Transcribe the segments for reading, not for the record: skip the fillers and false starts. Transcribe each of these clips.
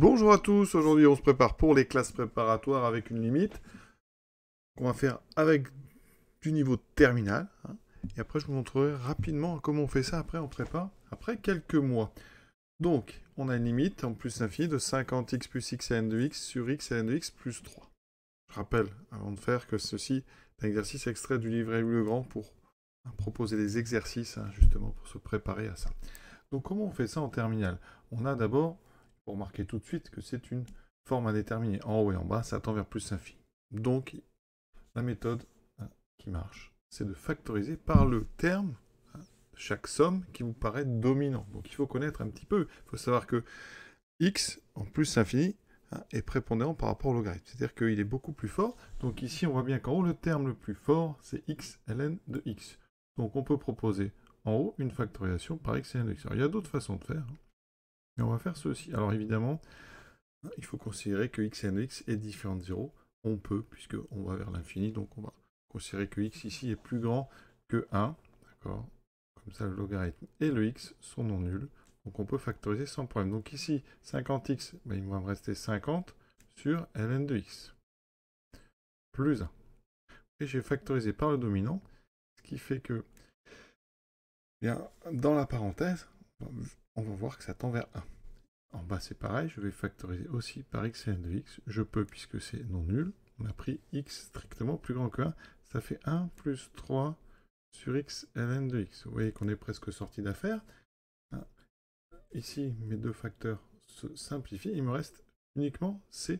Bonjour à tous, aujourd'hui on se prépare pour les classes préparatoires avec une limite qu'on va faire avec du niveau terminal. Et après je vous montrerai rapidement comment on fait ça après en prépa, après quelques mois. Donc on a une limite en plus infini de 50x plus xln de x sur xln de x plus 3. Je rappelle avant de faire que ceci est un exercice extrait du livre Louis le Grand pour proposer des exercices justement pour se préparer à ça. Donc comment on fait ça en terminal? On a d'abord, pour remarquer tout de suite que c'est une forme indéterminée. En haut et en bas, ça tend vers plus l'infini. Donc la méthode qui marche, c'est de factoriser par le terme chaque somme qui vous paraît dominant. Donc il faut connaître un petit peu. Il faut savoir que x en plus l'infini est prépondérant par rapport au logarithme. C'est-à-dire qu'il est beaucoup plus fort. Donc ici, on voit bien qu'en haut, le terme le plus fort, c'est x ln de x. Donc on peut proposer en haut une factorisation par x ln de x. Alors, il y a d'autres façons de faire. Mais on va faire ceci. Alors évidemment, il faut considérer que x ln de x est différent de 0. On peut, puisqu'on va vers l'infini. Donc on va considérer que x ici est plus grand que 1. D'accord? Comme ça, le logarithme et le x sont non nuls. Donc on peut factoriser sans problème. Donc ici, 50x, il va me rester 50 sur ln de x. Plus 1. Et j'ai factorisé par le dominant, ce qui fait que, bien, dans la parenthèse, on va voir que ça tend vers 1. En bas, c'est pareil, je vais factoriser aussi par x ln de x. Je peux, puisque c'est non nul. On a pris x strictement plus grand que 1. Ça fait 1 plus 3 sur x ln de x. Vous voyez qu'on est presque sorti d'affaire. Ici, mes deux facteurs se simplifient. Il me reste uniquement ces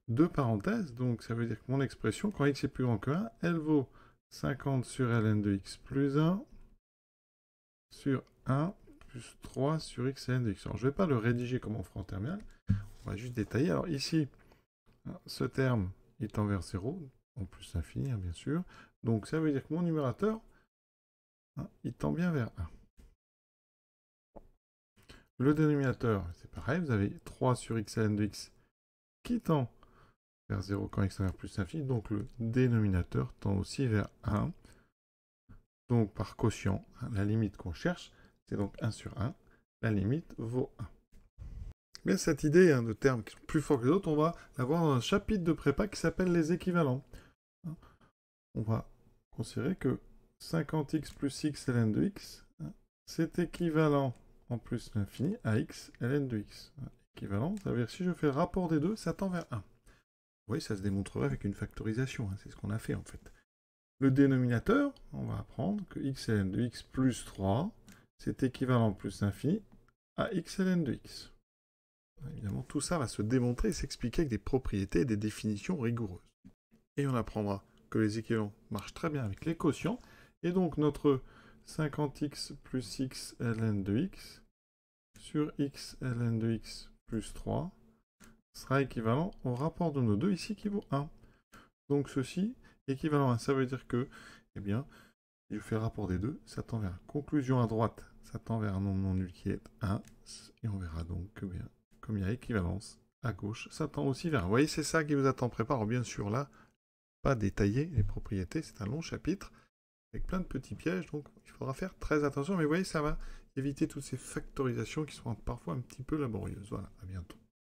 deux parenthèses. Donc, ça veut dire que mon expression, quand x est plus grand que 1, elle vaut 50 sur ln de x plus 1 sur 1 plus 3 sur x ln de x. Alors, je ne vais pas le rédiger comme on fera en terminal. On va juste détailler. Alors, ici, ce terme, il tend vers 0, en plus l'infini, bien sûr. Donc, ça veut dire que mon numérateur, il tend bien vers 1. Le dénominateur, c'est pareil, vous avez 3 sur x ln de x qui tend vers 0 quand x tend vers plus l'infini, donc le dénominateur tend aussi vers 1. Donc par quotient, la limite qu'on cherche, c'est donc 1 sur 1, la limite vaut 1. Bien, cette idée de termes qui sont plus forts que les autres, on va l'avoir dans un chapitre de prépa qui s'appelle les équivalents. On va considérer que 50x plus x ln de x, c'est équivalent en plus l'infini à x ln de x. Équivalent, ça veut dire que si je fais le rapport des deux, ça tend vers 1. Vous voyez, ça se démontrerait avec une factorisation, c'est ce qu'on a fait en fait. Le dénominateur, on va apprendre que x ln de x plus 3, c'est équivalent plus l'infini à x ln de x. Évidemment, tout ça va se démontrer et s'expliquer avec des propriétés et des définitions rigoureuses. Et on apprendra que les équivalents marchent très bien avec les quotients, et donc notre 50x plus x ln de x sur x ln de x plus 3 sera équivalent au rapport de nos deux ici qui vaut 1. Donc ceci, équivalent à 1, ça veut dire que, eh bien, si je fais le rapport des deux, ça tend vers conclusion à droite, ça tend vers un nombre non nul qui est 1, et on verra donc que, bien, comme il y a équivalence à gauche, ça tend aussi vers 1. Vous voyez, c'est ça qui vous attend prépare. Alors, bien sûr, là, pas détailler les propriétés, c'est un long chapitre, avec plein de petits pièges, donc il faudra faire très attention, mais vous voyez, ça va éviter toutes ces factorisations qui sont parfois un petit peu laborieuses. Voilà, à bientôt.